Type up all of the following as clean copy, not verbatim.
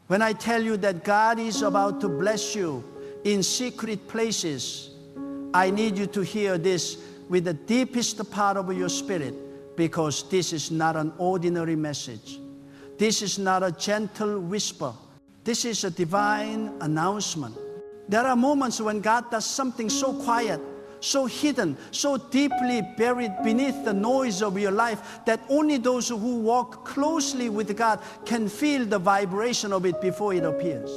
When I tell you that God is about to bless you in secret places, I need you to hear this with the deepest part of your spirit, because this is not an ordinary message. This is not a gentle whisper. This is a divine announcement. There are moments when God does something so quiet, so hidden, so deeply buried beneath the noise of your life that only those who walk closely with God can feel the vibration of it before it appears.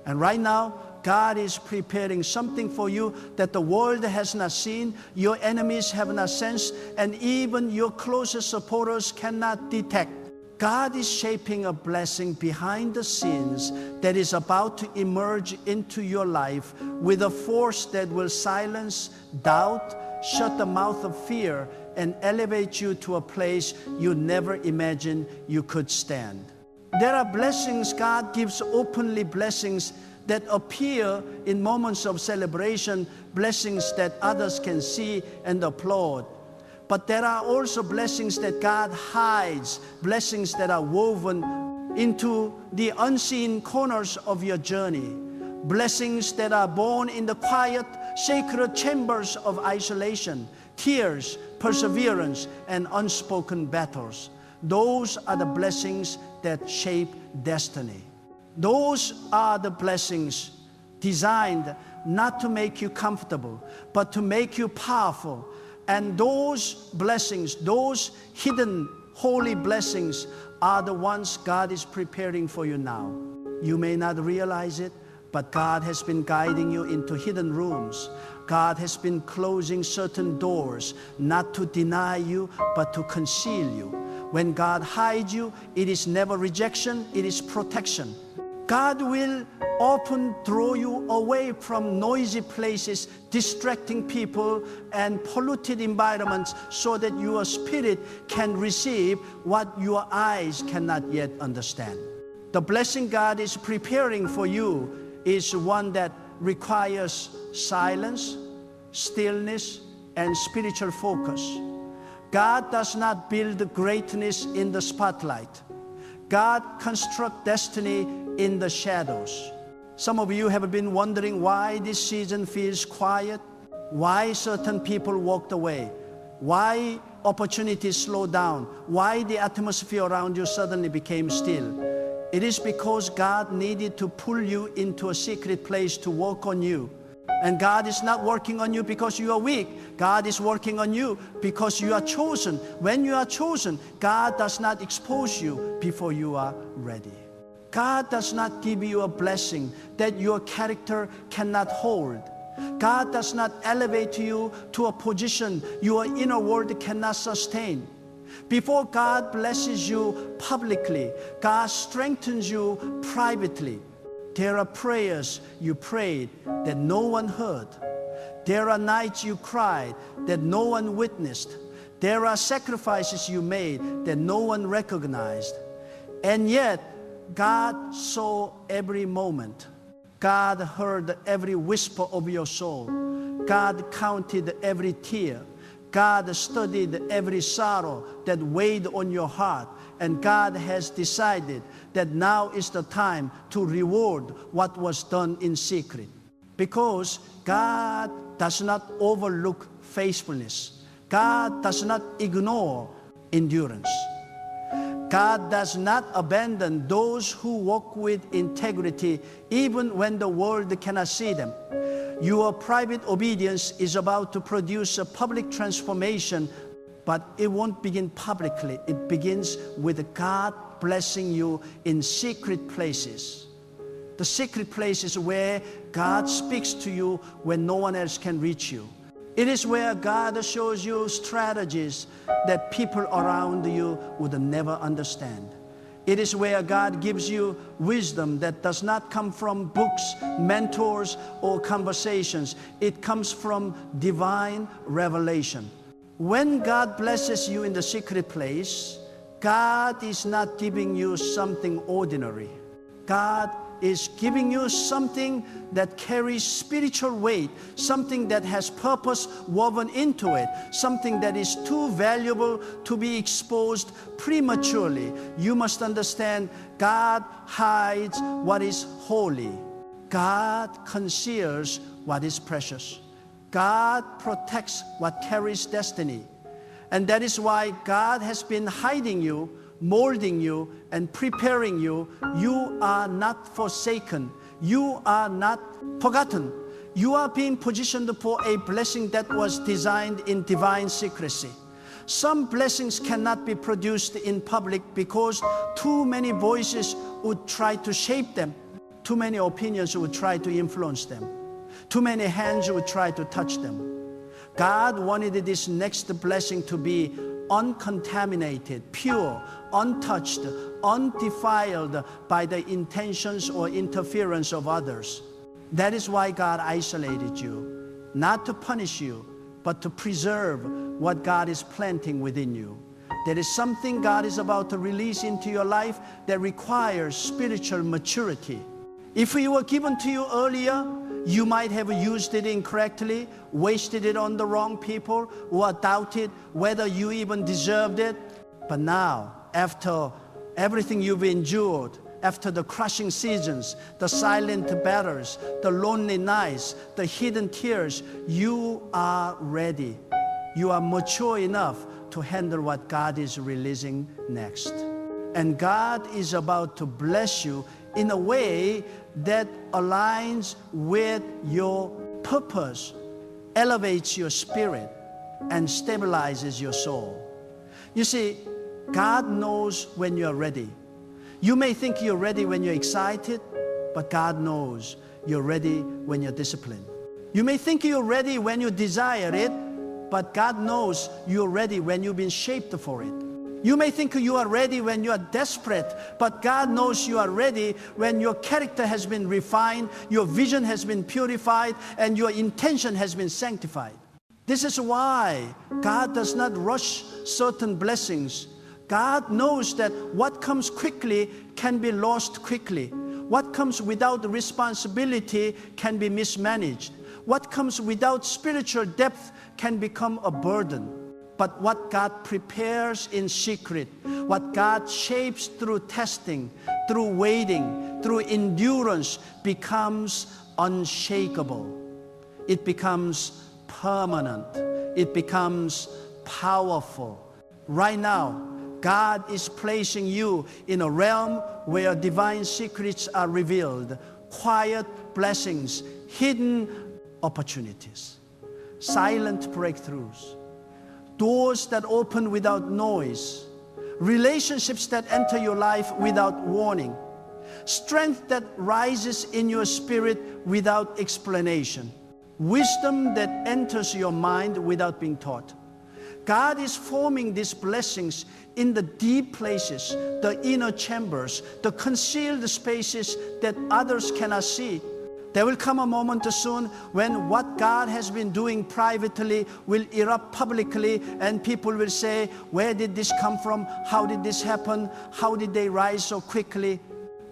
And right now, God is preparing something for you that the world has not seen, your enemies have not sensed, and even your closest supporters cannot detect. God is shaping a blessing behind the scenes that is about to emerge into your life with a force that will silence doubt, shut the mouth of fear, and elevate you to a place you never imagined you could stand. There are blessings God gives openly, blessings that appear in moments of celebration, blessings that others can see and applaud. But there are also blessings that God hides, blessings that are woven into the unseen corners of your journey, blessings that are born in the quiet, sacred chambers of isolation, tears, perseverance, and unspoken battles. Those are the blessings that shape destiny. Those are the blessings designed not to make you comfortable, but to make you powerful. And those blessings, those hidden holy blessings, are the ones God is preparing for you now. You may not realize it, but God has been guiding you into hidden rooms. God has been closing certain doors, not to deny you, but to conceal you. When God hides you, it is never rejection, it is protection. God will often draw you away from noisy places, distracting people, and polluted environments so that your spirit can receive what your eyes cannot yet understand. The blessing God is preparing for you is one that requires silence, stillness, and spiritual focus. God does not build greatness in the spotlight. God constructs destiny in the shadows. Some of you have been wondering why this season feels quiet, why certain people walked away, why opportunities slowed down, why the atmosphere around you suddenly became still. It is because God needed to pull you into a secret place to work on you. And God is not working on you because you are weak. God is working on you because you are chosen. When you are chosen, God does not expose you before you are ready. God does not give you a blessing that your character cannot hold. God does not elevate you to a position your inner world cannot sustain. Before God blesses you publicly, God strengthens you privately. There are prayers you prayed that no one heard. There are nights you cried that no one witnessed. There are sacrifices you made that no one recognized. And yet, God saw every moment. God heard every whisper of your soul. God counted every tear. God studied every sorrow that weighed on your heart. And God has decided that now is the time to reward what was done in secret. Because God does not overlook faithfulness. God does not ignore endurance. God does not abandon those who walk with integrity even when the world cannot see them. Your private obedience is about to produce a public transformation, but it won't begin publicly. It begins with God blessing you in secret places. The secret places where God speaks to you when no one else can reach you. It is where God shows you strategies that people around you would never understand. It is where God gives you wisdom that does not come from books, mentors, or conversations. It comes from divine revelation. When God blesses you in the secret place, God is not giving you something ordinary. God is giving you something that carries spiritual weight, something that has purpose woven into it, something that is too valuable to be exposed prematurely. You must understand, God hides what is holy. God conceals what is precious. God protects what carries destiny. And that is why God has been hiding you, molding you, and preparing you. You are not forsaken. You are not forgotten. You are being positioned for a blessing that was designed in divine secrecy. Some blessings cannot be produced in public because too many voices would try to shape them. Too many opinions would try to influence them. Too many hands would try to touch them. God wanted this next blessing to be uncontaminated, pure, untouched, undefiled by the intentions or interference of others. That is why God isolated you, not to punish you, but to preserve what God is planting within you. There is something God is about to release into your life that requires spiritual maturity. If it were given to you earlier, you might have used it incorrectly, wasted it on the wrong people, or doubted whether you even deserved it. But now, after everything you've endured, after the crushing seasons, the silent battles, the lonely nights, the hidden tears, you are ready. You are mature enough to handle what God is releasing next. And God is about to bless you in a way that aligns with your purpose, elevates your spirit, and stabilizes your soul. You see, God knows when you're ready. You may think you're ready when you're excited, but God knows you're ready when you're disciplined. You may think you're ready when you desire it, but God knows you're ready when you've been shaped for it. You may think you are ready when you are desperate, but God knows you are ready when your character has been refined, your vision has been purified, and your intention has been sanctified. This is why God does not rush certain blessings. God knows that what comes quickly can be lost quickly. What comes without responsibility can be mismanaged. What comes without spiritual depth can become a burden. But what God prepares in secret, what God shapes through testing, through waiting, through endurance, becomes unshakable. It becomes permanent. It becomes powerful. Right now, God is placing you in a realm where divine secrets are revealed, quiet blessings, hidden opportunities, silent breakthroughs, doors that open without noise, relationships that enter your life without warning, strength that rises in your spirit without explanation, wisdom that enters your mind without being taught. God is forming these blessings in the deep places, the inner chambers, the concealed spaces that others cannot see. There will come a moment soon when what God has been doing privately will erupt publicly, and people will say, where did this come from? How did this happen? How did they rise so quickly?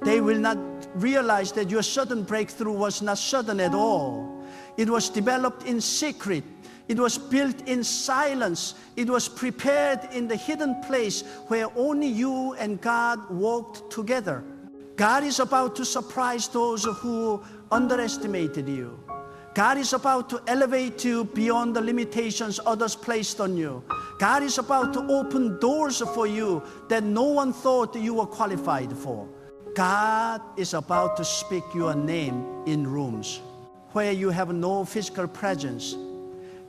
They will not realize that your sudden breakthrough was not sudden at all. It was developed in secret. It was built in silence. It was prepared in the hidden place where only you and God walked together. God is about to surprise those who underestimated you. God is about to elevate you beyond the limitations others placed on you. God is about to open doors for you that no one thought you were qualified for. God is about to speak your name in rooms where you have no physical presence.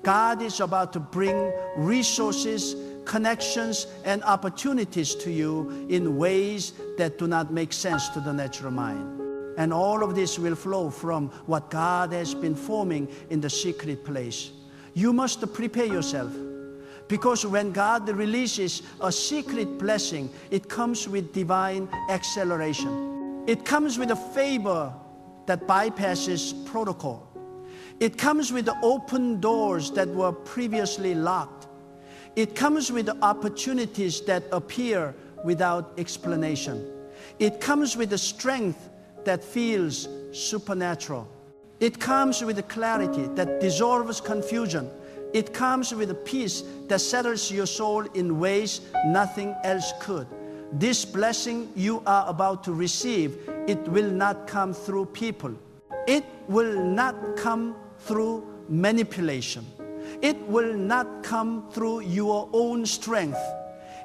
God is about to bring resources, connections, and opportunities to you in ways that do not make sense to the natural mind. And all of this will flow from what God has been forming in the secret place. You must prepare yourself, because when God releases a secret blessing, it comes with divine acceleration. It comes with a favor that bypasses protocol. It comes with the open doors that were previously locked. It comes with the opportunities that appear without explanation. It comes with the strength that feels supernatural. It comes with a clarity that dissolves confusion. It comes with a peace that settles your soul in ways nothing else could. This blessing you are about to receive, it will not come through people. It will not come through manipulation. It will not come through your own strength.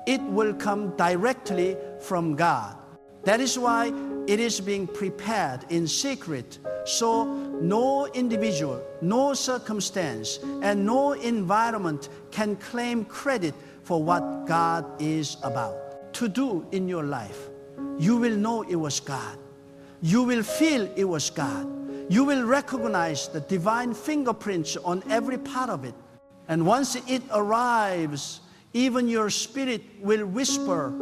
It will come directly from God. That is why it is being prepared in secret, so no individual, no circumstance, and no environment can claim credit for what God is about to do in your life. You will know it was God. You will feel it was God. You will recognize the divine fingerprints on every part of it. And once it arrives, even your spirit will whisper,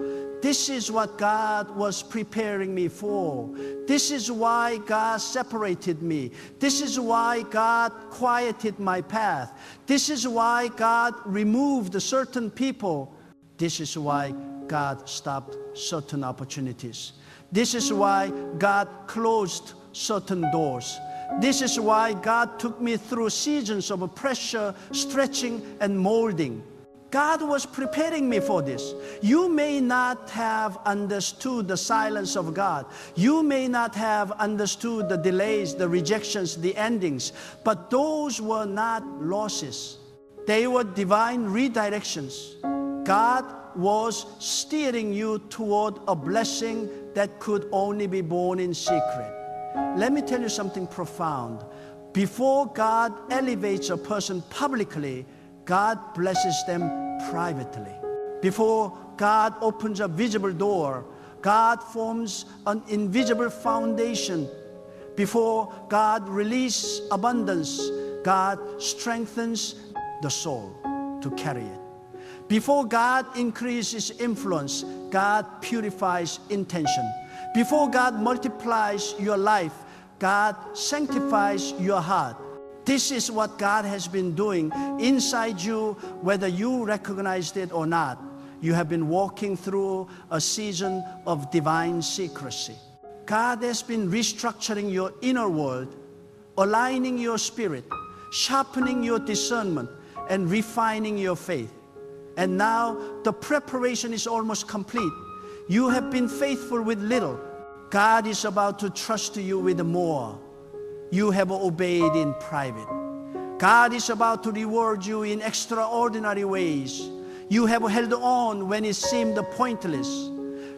"This is what God was preparing me for. This is why God separated me. This is why God quieted my path. This is why God removed certain people. This is why God stopped certain opportunities. This is why God closed certain doors. This is why God took me through seasons of pressure, stretching, and molding." God was preparing me for this. You may not have understood the silence of God. You may not have understood the delays, the rejections, the endings, but those were not losses. They were divine redirections. God was steering you toward a blessing that could only be born in secret. Let me tell you something profound. Before God elevates a person publicly, God blesses them privately. Before God opens a visible door, God forms an invisible foundation. Before God releases abundance, God strengthens the soul to carry it. Before God increases influence, God purifies intention. Before God multiplies your life, God sanctifies your heart. This is what God has been doing inside you, whether you recognized it or not. You have been walking through a season of divine secrecy. God has been restructuring your inner world, aligning your spirit, sharpening your discernment, and refining your faith. And now the preparation is almost complete. You have been faithful with little. God is about to trust you with more. You have obeyed in private. God is about to reward you in extraordinary ways. You have held on when it seemed pointless.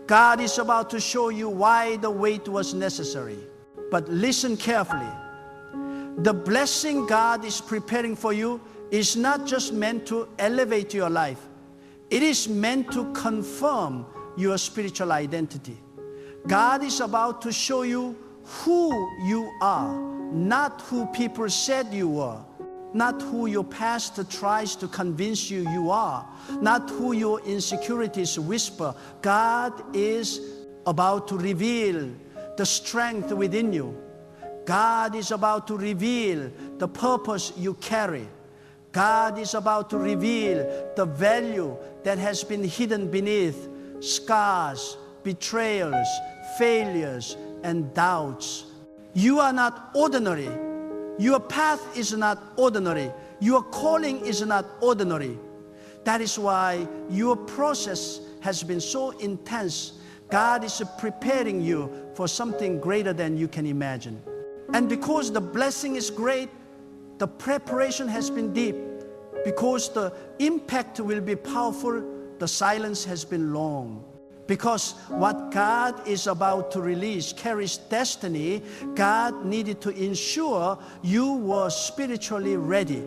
God is about to show you why the wait was necessary. But listen carefully. The blessing God is preparing for you is not just meant to elevate your life. It is meant to confirm your spiritual identity. God is about to show you who you are, not who people said you were, not who your past tries to convince you you are, not who your insecurities whisper. God is about to reveal the strength within you. God is about to reveal the purpose you carry. God is about to reveal the value that has been hidden beneath scars, betrayals, failures, and doubts. You are not ordinary. Your path is not ordinary. Your calling is not ordinary. That is why your process has been so intense. God is preparing you for something greater than you can imagine. And because the blessing is great, the preparation has been deep. Because the impact will be powerful, the silence has been long. Because what God is about to release carries destiny, God needed to ensure you were spiritually ready.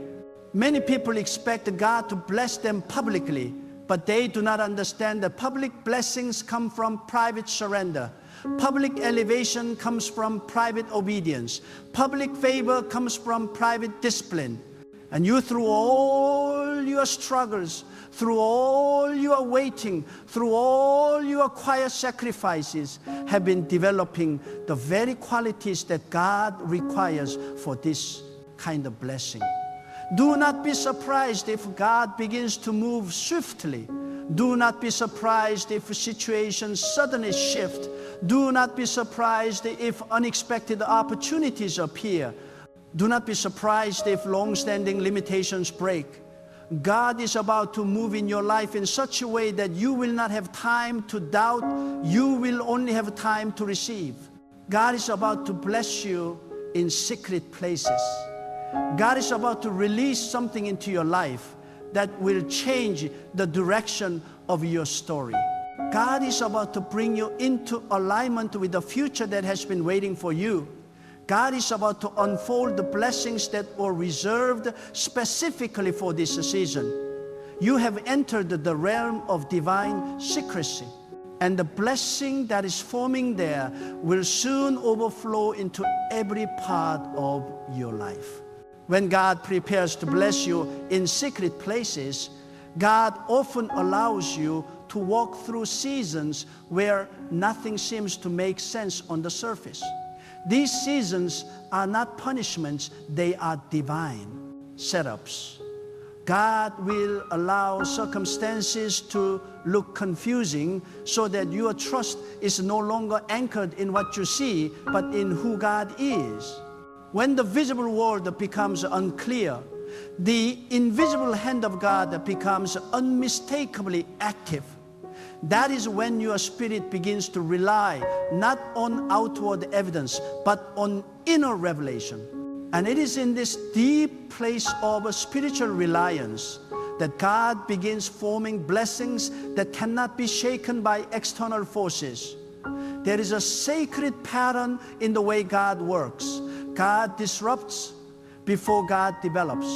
Many people expect God to bless them publicly, but they do not understand that public blessings come from private surrender. Public elevation comes from private obedience. Public favor comes from private discipline. And you, through all your struggles, through all your waiting, through all your quiet sacrifices, have been developing the very qualities that God requires for this kind of blessing. Do not be surprised if God begins to move swiftly. Do not be surprised if situations suddenly shift. Do not be surprised if unexpected opportunities appear. Do not be surprised if long-standing limitations break. God is about to move in your life in such a way that you will not have time to doubt. You will only have time to receive. God is about to bless you in secret places. God is about to release something into your life that will change the direction of your story. God is about to bring you into alignment with the future that has been waiting for you. God is about to unfold the blessings that were reserved specifically for this season. You have entered the realm of divine secrecy, and the blessing that is forming there will soon overflow into every part of your life. When God prepares to bless you in secret places, God often allows you to walk through seasons where nothing seems to make sense on the surface. These seasons are not punishments, they are divine setups. God will allow circumstances to look confusing so that your trust is no longer anchored in what you see, but in who God is. When the visible world becomes unclear, the invisible hand of God becomes unmistakably active. That is when your spirit begins to rely not on outward evidence, but on inner revelation. And it is in this deep place of spiritual reliance that God begins forming blessings that cannot be shaken by external forces. There is a sacred pattern in the way God works. God disrupts before God develops.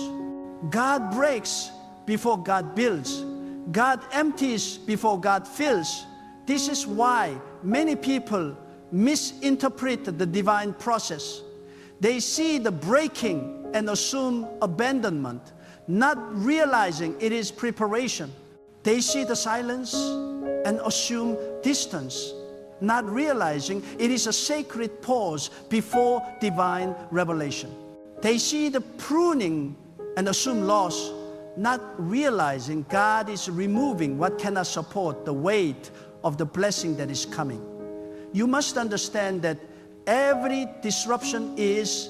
God breaks before God builds. God empties before God fills. This is why many people misinterpret the divine process. They see the breaking and assume abandonment, not realizing it is preparation. They see the silence and assume distance, not realizing it is a sacred pause before divine revelation. They see the pruning and assume loss, not realizing God is removing what cannot support the weight of the blessing that is coming. You must understand that every disruption is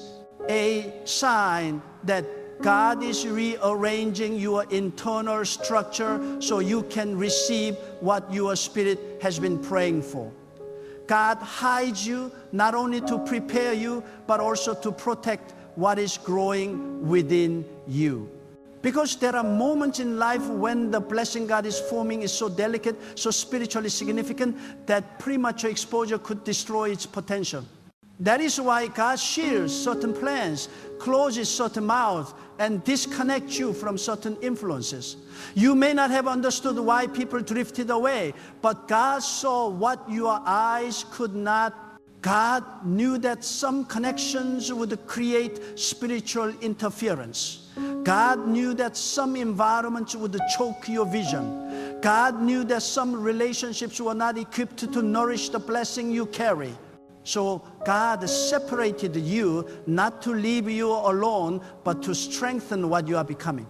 a sign that God is rearranging your internal structure so you can receive what your spirit has been praying for. God hides you not only to prepare you, but also to protect what is growing within you. Because there are moments in life when the blessing God is forming is so delicate, so spiritually significant, that premature exposure could destroy its potential. That is why God shields certain plans, closes certain mouths, and disconnects you from certain influences. You may not have understood why people drifted away, but God saw what your eyes could not. God knew that some connections would create spiritual interference. God knew that some environments would choke your vision. God knew that some relationships were not equipped to nourish the blessing you carry. So God separated you not to leave you alone, but to strengthen what you are becoming.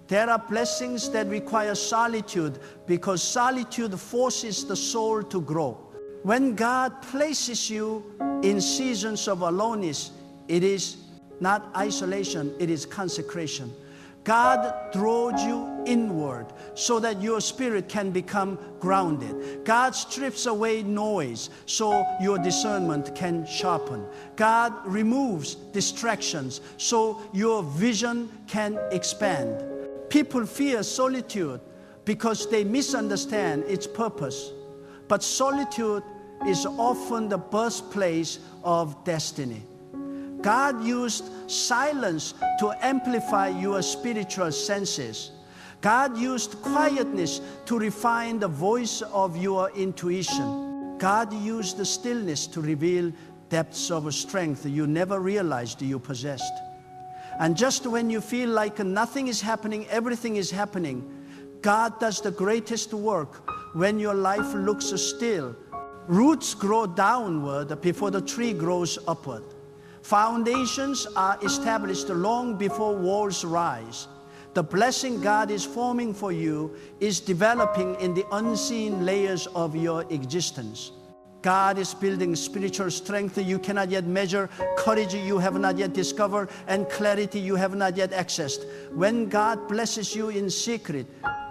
There are blessings that require solitude because solitude forces the soul to grow. When God places you in seasons of aloneness, it is not isolation, it is consecration. God draws you inward so that your spirit can become grounded. God strips away noise so your discernment can sharpen. God removes distractions so your vision can expand. People fear solitude because they misunderstand its purpose. But solitude is often the birthplace of destiny. God used silence to amplify your spiritual senses. God used quietness to refine the voice of your intuition. God used the stillness to reveal depths of strength you never realized you possessed. And just when you feel like nothing is happening, everything is happening, God does the greatest work when your life looks still. Roots grow downward before the tree grows upward. Foundations are established long before walls rise. The blessing God is forming for you is developing in the unseen layers of your existence. God is building spiritual strength you cannot yet measure, courage you have not yet discovered, and clarity you have not yet accessed. When God blesses you in secret,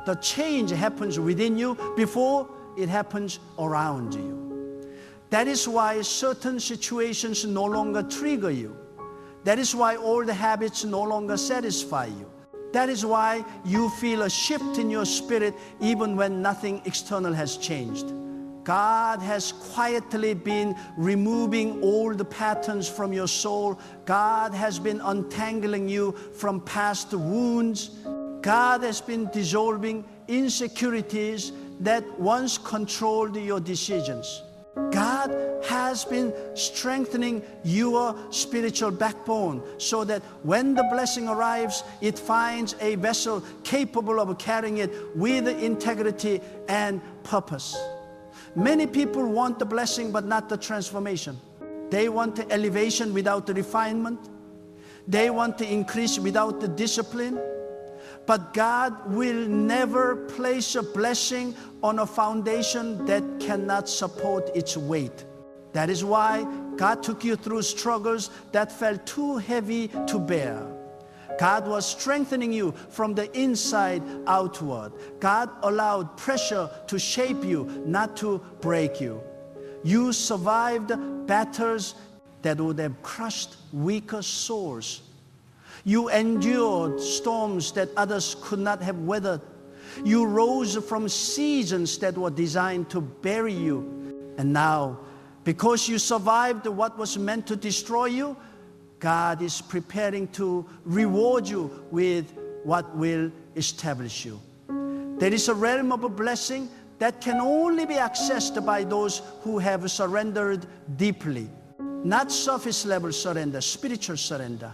the change happens within you before it happens around you. That is why certain situations no longer trigger you. That is why old habits no longer satisfy you. That is why you feel a shift in your spirit even when nothing external has changed. God has quietly been removing old patterns from your soul. God has been untangling you from past wounds. God has been dissolving insecurities that once controlled your decisions. God has been strengthening your spiritual backbone so that when the blessing arrives, it finds a vessel capable of carrying it with integrity and purpose. Many people want the blessing but not the transformation. They want the elevation without the refinement. They want the increase without the discipline. But God will never place a blessing on a foundation that cannot support its weight. That is why God took you through struggles that felt too heavy to bear. God was strengthening you from the inside outward. God allowed pressure to shape you, not to break you. You survived battles that would have crushed weaker souls. You endured storms that others could not have weathered. You rose from seasons that were designed to bury you. And now, because you survived what was meant to destroy you, God is preparing to reward you with what will establish you. There is a realm of a blessing that can only be accessed by those who have surrendered deeply. Not surface level surrender, spiritual surrender.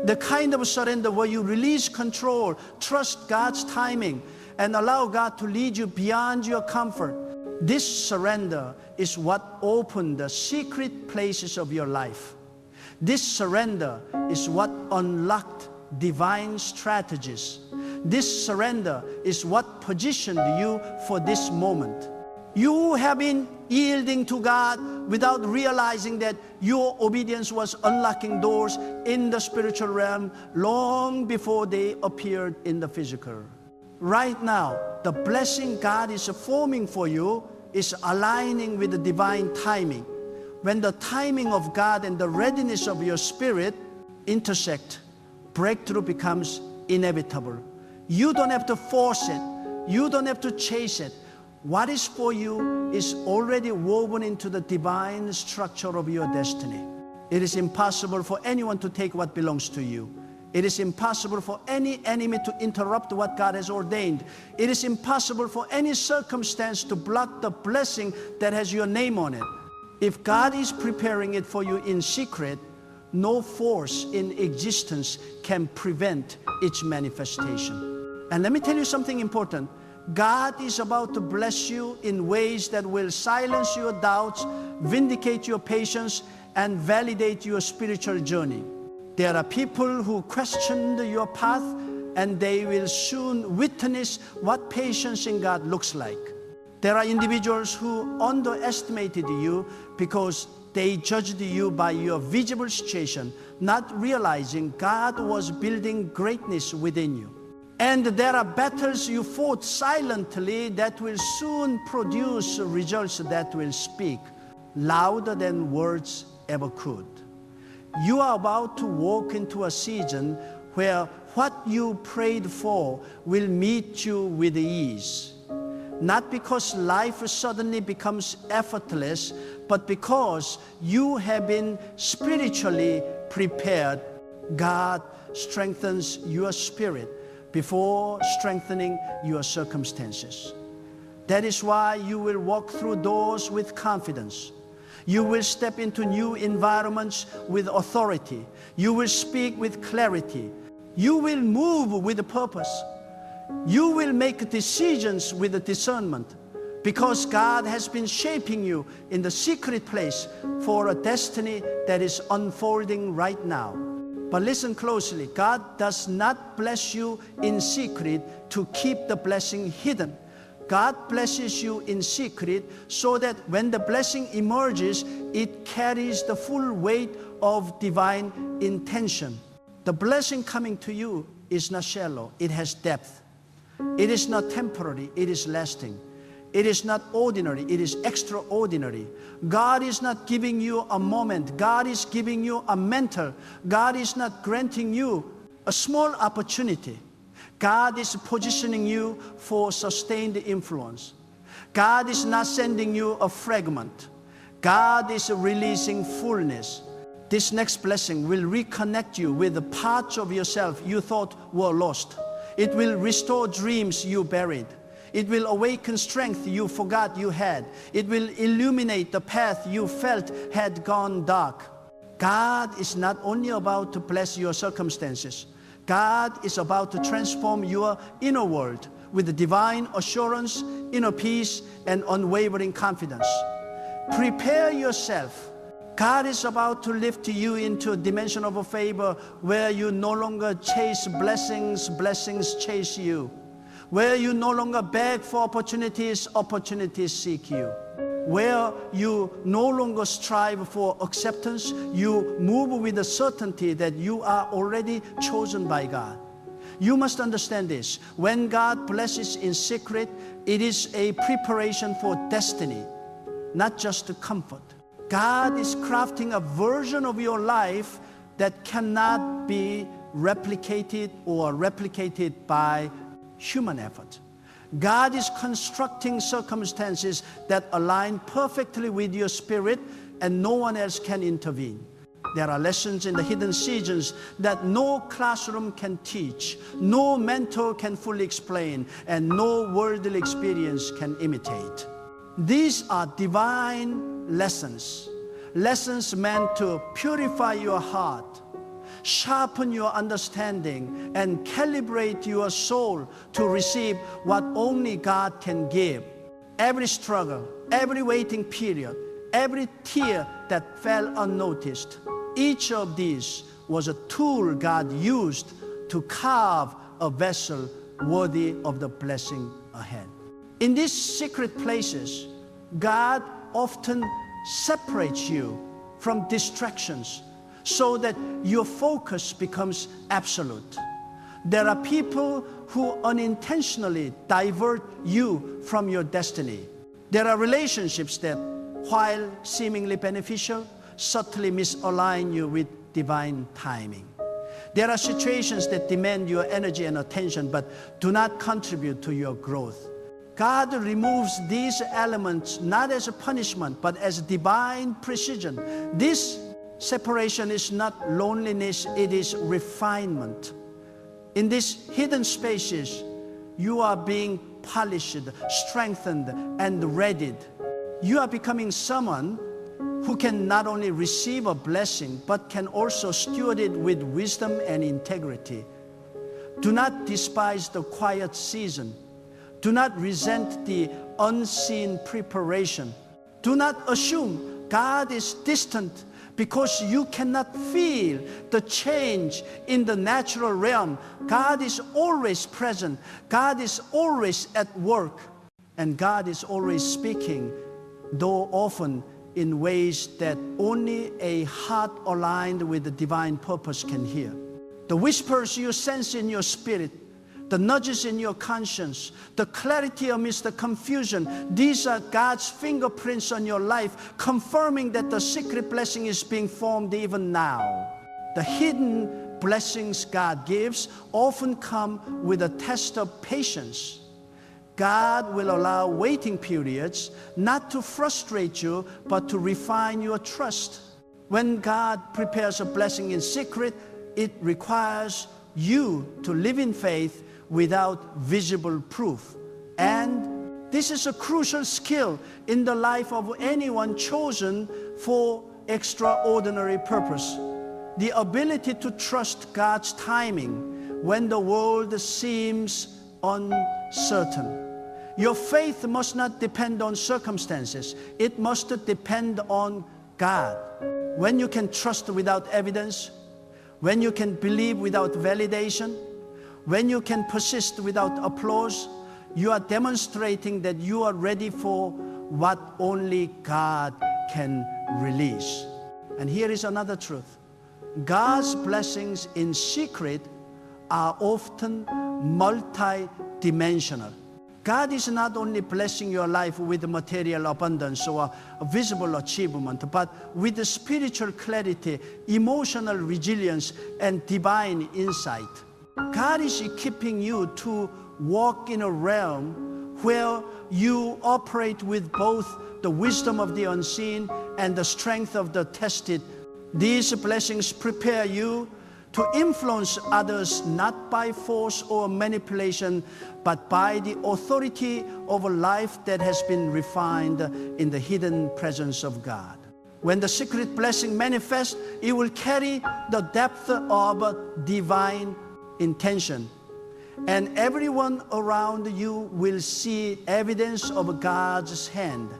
The kind of surrender where you release control, trust God's timing, and allow God to lead you beyond your comfort. This surrender is what opened the secret places of your life. This surrender is what unlocked divine strategies. This surrender is what positioned you for this moment. You have been yielding to God without realizing that your obedience was unlocking doors in the spiritual realm long before they appeared in the physical. Right now, the blessing God is forming for you is aligning with the divine timing. When the timing of God and the readiness of your spirit intersect, breakthrough becomes inevitable. You don't have to force it. You don't have to chase it. What is for you is already woven into the divine structure of your destiny. It is impossible for anyone to take what belongs to you. It is impossible for any enemy to interrupt what God has ordained. It is impossible for any circumstance to block the blessing that has your name on it. If God is preparing it for you in secret, no force in existence can prevent its manifestation. And let me tell you something important. God is about to bless you in ways that will silence your doubts, vindicate your patience, and validate your spiritual journey. There are people who questioned your path, and they will soon witness what patience in God looks like. There are individuals who underestimated you because they judged you by your visible situation, not realizing God was building greatness within you. And there are battles you fought silently that will soon produce results that will speak louder than words ever could. You are about to walk into a season where what you prayed for will meet you with ease. Not because life suddenly becomes effortless, but because you have been spiritually prepared. God strengthens your spirit before strengthening your circumstances. That is why you will walk through doors with confidence. You will step into new environments with authority. You will speak with clarity. You will move with a purpose. You will make decisions with a discernment, because God has been shaping you in the secret place for a destiny that is unfolding right now. But listen closely, God does not bless you in secret to keep the blessing hidden. God blesses you in secret so that when the blessing emerges, it carries the full weight of divine intention. The blessing coming to you is not shallow, it has depth. It is not temporary, it is lasting. It is not ordinary, it is extraordinary. God is not giving you a moment, God is giving you a mentor. God is not granting you a small opportunity. God is positioning you for sustained influence. God is not sending you a fragment. God is releasing fullness. This next blessing will reconnect you with the parts of yourself you thought were lost. It will restore dreams you buried. It will awaken strength you forgot you had. It will illuminate the path you felt had gone dark. God is not only about to bless your circumstances. God is about to transform your inner world with divine assurance, inner peace, and unwavering confidence. Prepare yourself. God is about to lift you into a dimension of favor where you no longer chase blessings, blessings chase you. Where you no longer beg for opportunities, opportunities seek you. Where you no longer strive for acceptance, you move with the certainty that you are already chosen by God. You must understand this. When God blesses in secret, it is a preparation for destiny, not just comfort. God is crafting a version of your life that cannot be replicated or replicated by human effort. God is constructing circumstances that align perfectly with your spirit, and no one else can intervene. There are lessons in the hidden seasons that no classroom can teach, no mentor can fully explain, and no worldly experience can imitate. These are divine lessons, lessons meant to purify your heart, sharpen your understanding, and calibrate your soul to receive what only God can give. Every struggle, every waiting period, every tear that fell unnoticed, each of these was a tool God used to carve a vessel worthy of the blessing ahead. In these secret places, God often separates you from distractions so that your focus becomes absolute. There are people who unintentionally divert you from your destiny. There are relationships that, while seemingly beneficial, subtly misalign you with divine timing. There are situations that demand your energy and attention but do not contribute to your growth. God removes these elements not as a punishment but as divine precision. This separation is not loneliness, it is refinement. In these hidden spaces, you are being polished, strengthened, and readied. You are becoming someone who can not only receive a blessing, but can also steward it with wisdom and integrity. Do not despise the quiet season. Do not resent the unseen preparation. Do not assume God is distant because you cannot feel the change in the natural realm. God is always present. God is always at work. And God is always speaking, though often in ways that only a heart aligned with the divine purpose can hear. The whispers you sense in your spirit, the nudges in your conscience, the clarity amidst the confusion, these are God's fingerprints on your life, confirming that the secret blessing is being formed even now. The hidden blessings God gives often come with a test of patience. God will allow waiting periods not to frustrate you, but to refine your trust. When God prepares a blessing in secret, it requires you to live in faith without visible proof. And this is a crucial skill in the life of anyone chosen for extraordinary purpose. The ability to trust God's timing when the world seems uncertain. Your faith must not depend on circumstances. It must depend on God. When you can trust without evidence, when you can believe without validation, when you can persist without applause, you are demonstrating that you are ready for what only God can release. And here is another truth. God's blessings in secret are often multi-dimensional. God is not only blessing your life with material abundance or a visible achievement, but with the spiritual clarity, emotional resilience, and divine insight. God is equipping you to walk in a realm where you operate with both the wisdom of the unseen and the strength of the tested. These blessings prepare you to influence others not by force or manipulation, but by the authority of a life that has been refined in the hidden presence of God. When the secret blessing manifests, it will carry the depth of divine intention, and everyone around you will see evidence of God's hand.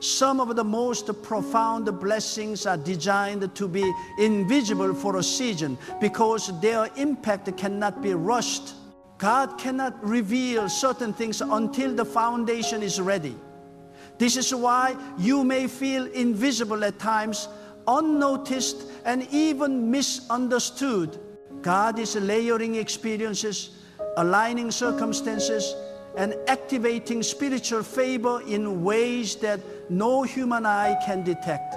Some of the most profound blessings are designed to be invisible for a season because their impact cannot be rushed. God cannot reveal certain things until the foundation is ready. This is why you may feel invisible at times, unnoticed, and even misunderstood. God is layering experiences, aligning circumstances, and activating spiritual favor in ways that no human eye can detect.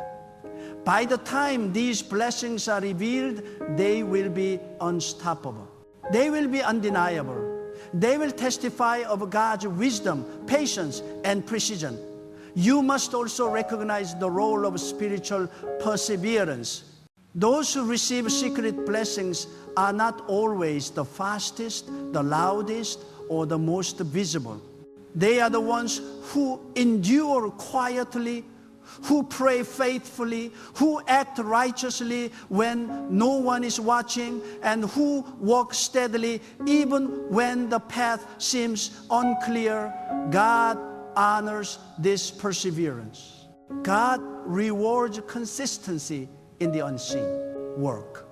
By the time these blessings are revealed, they will be unstoppable. They will be undeniable. They will testify of God's wisdom, patience, and precision. You must also recognize the role of spiritual perseverance. Those who receive secret blessings are not always the fastest, the loudest, or the most visible. They are the ones who endure quietly, who pray faithfully, who act righteously when no one is watching, and who walk steadily even when the path seems unclear. God honors this perseverance. God rewards consistency in the unseen work.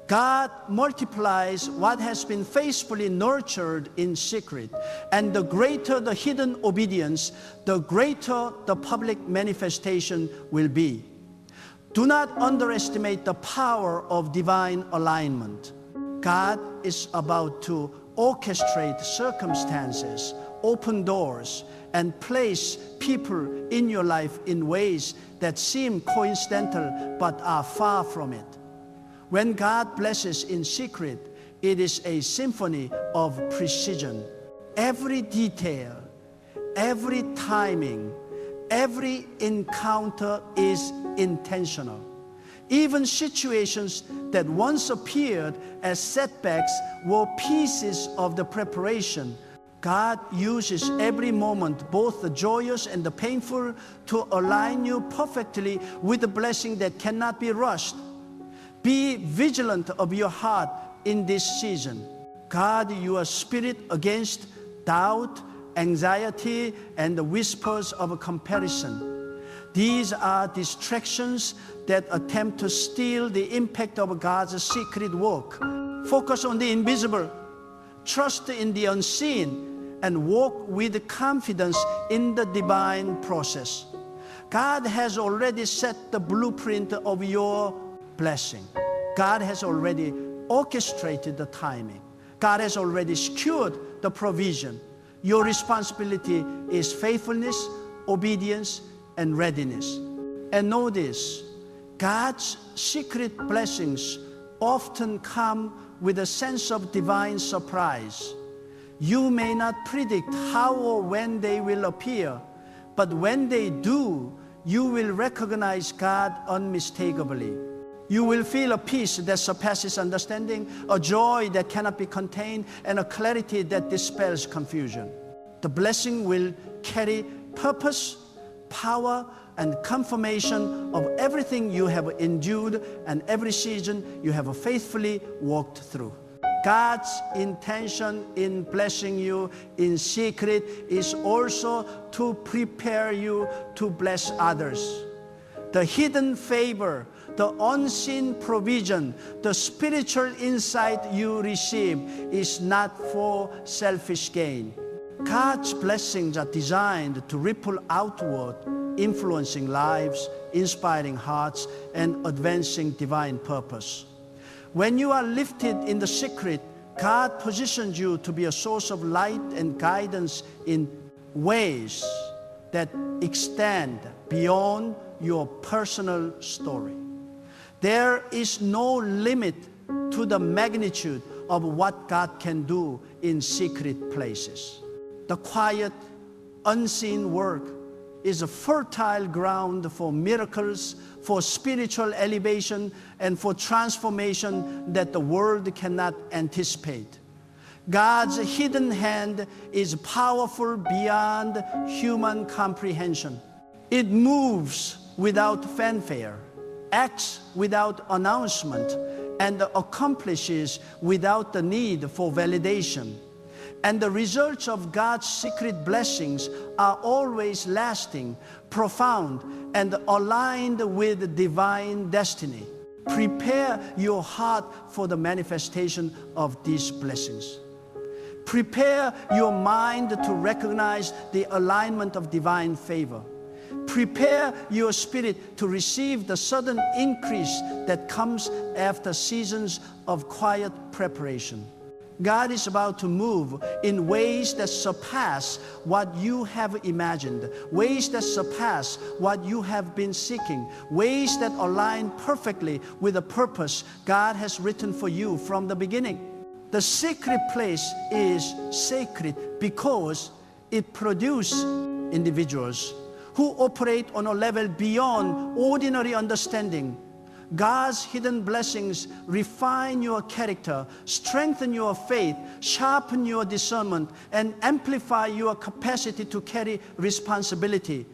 God multiplies what has been faithfully nurtured in secret, and the greater the hidden obedience, the greater the public manifestation will be. Do not underestimate the power of divine alignment. God is about to orchestrate circumstances, open doors, and place people in your life in ways that seem coincidental but are far from it. When God blesses in secret, it is a symphony of precision. Every detail, every timing, every encounter is intentional. Even situations that once appeared as setbacks were pieces of the preparation. God uses every moment, both the joyous and the painful, to align you perfectly with the blessing that cannot be rushed. Be vigilant of your heart in this season. Guard your spirit against doubt, anxiety, and the whispers of comparison. These are distractions that attempt to steal the impact of God's secret work. Focus on the invisible, trust in the unseen, and walk with confidence in the divine process. God has already set the blueprint of your blessing. God has already orchestrated the timing. God has already secured the provision. Your responsibility is faithfulness, obedience, and readiness. And know this, God's secret blessings often come with a sense of divine surprise. You may not predict how or when they will appear, but when they do, you will recognize God unmistakably. You will feel a peace that surpasses understanding, a joy that cannot be contained, and a clarity that dispels confusion. The blessing will carry purpose, power, and confirmation of everything you have endured and every season you have faithfully walked through. God's intention in blessing you in secret is also to prepare you to bless others. The hidden favor, the unseen provision, the spiritual insight you receive is not for selfish gain. God's blessings are designed to ripple outward, influencing lives, inspiring hearts, and advancing divine purpose. When you are lifted in the secret, God positions you to be a source of light and guidance in ways that extend beyond your personal story. There is no limit to the magnitude of what God can do in secret places. The quiet, unseen work is a fertile ground for miracles, for spiritual elevation, and for transformation that the world cannot anticipate. God's hidden hand is powerful beyond human comprehension. It moves without fanfare, acts without announcement, and accomplishes without the need for validation. And the results of God's secret blessings are always lasting, profound, and aligned with divine destiny. Prepare your heart for the manifestation of these blessings. Prepare your mind to recognize the alignment of divine favor. Prepare your spirit to receive the sudden increase that comes after seasons of quiet preparation. God is about to move in ways that surpass what you have imagined, ways that surpass what you have been seeking, ways that align perfectly with the purpose God has written for you from the beginning. The secret place is sacred because it produces individuals who operate on a level beyond ordinary understanding. God's hidden blessings refine your character, strengthen your faith, sharpen your discernment, and amplify your capacity to carry responsibility.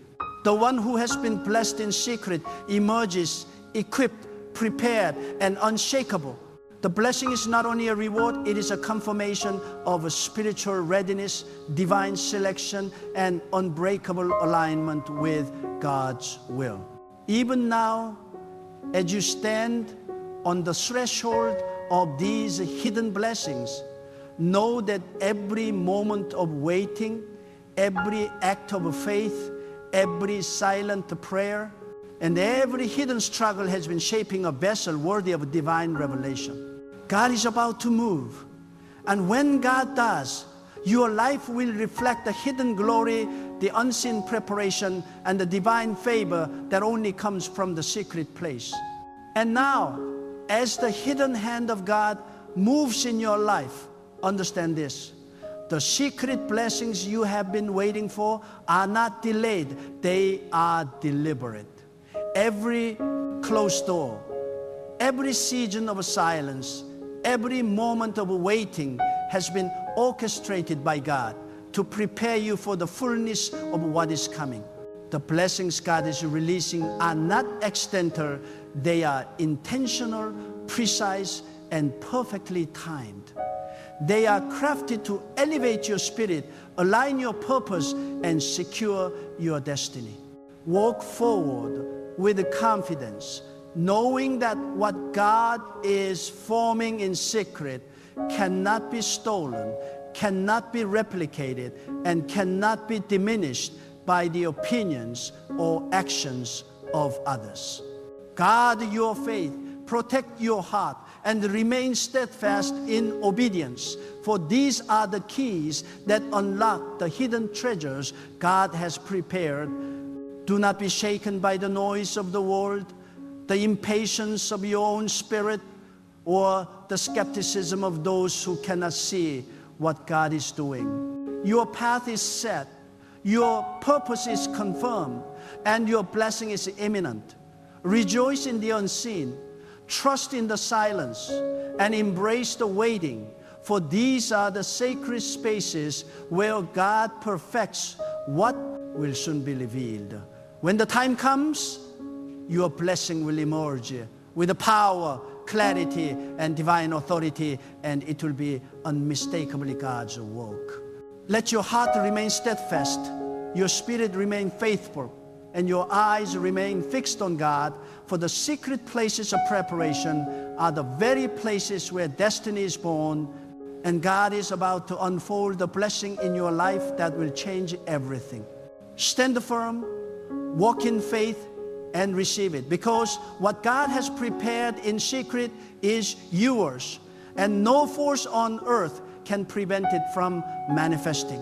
The one who has been blessed in secret emerges equipped, prepared, and unshakable. The blessing is not only a reward, it is a confirmation of a spiritual readiness, divine selection, and unbreakable alignment with God's will. Even now, as you stand on the threshold of these hidden blessings, know that every moment of waiting, every act of faith, every silent prayer, and every hidden struggle has been shaping a vessel worthy of divine revelation. God is about to move, and when God does, your life will reflect the hidden glory, the unseen preparation, and the divine favor that only comes from the secret place. And now, as the hidden hand of God moves in your life, understand this: the secret blessings you have been waiting for are not delayed, they are deliberate. Every closed door, every season of silence, every moment of waiting has been orchestrated by God to prepare you for the fullness of what is coming. The blessings God is releasing are not accidental, they are intentional, precise, and perfectly timed. They are crafted to elevate your spirit, align your purpose, and secure your destiny. Walk forward with confidence, knowing that what God is forming in secret cannot be stolen, cannot be replicated, and cannot be diminished by the opinions or actions of others. Guard your faith, protect your heart, and remain steadfast in obedience, for these are the keys that unlock the hidden treasures God has prepared. Do not be shaken by the noise of the world, the impatience of your own spirit, or the skepticism of those who cannot see what God is doing. Your path is set, your purpose is confirmed, and your blessing is imminent. Rejoice in the unseen, trust in the silence, and embrace the waiting, for these are the sacred spaces where God perfects what will soon be revealed. When the time comes, your blessing will emerge with the power, clarity, and divine authority, and it will be unmistakably God's work. Let your heart remain steadfast, your spirit remain faithful, and your eyes remain fixed on God, for the secret places of preparation are the very places where destiny is born And God is about to unfold the blessing in your life that will change everything. Stand firm, walk in faith, and receive it. Because what God has prepared in secret is yours. And no force on earth can prevent it from manifesting.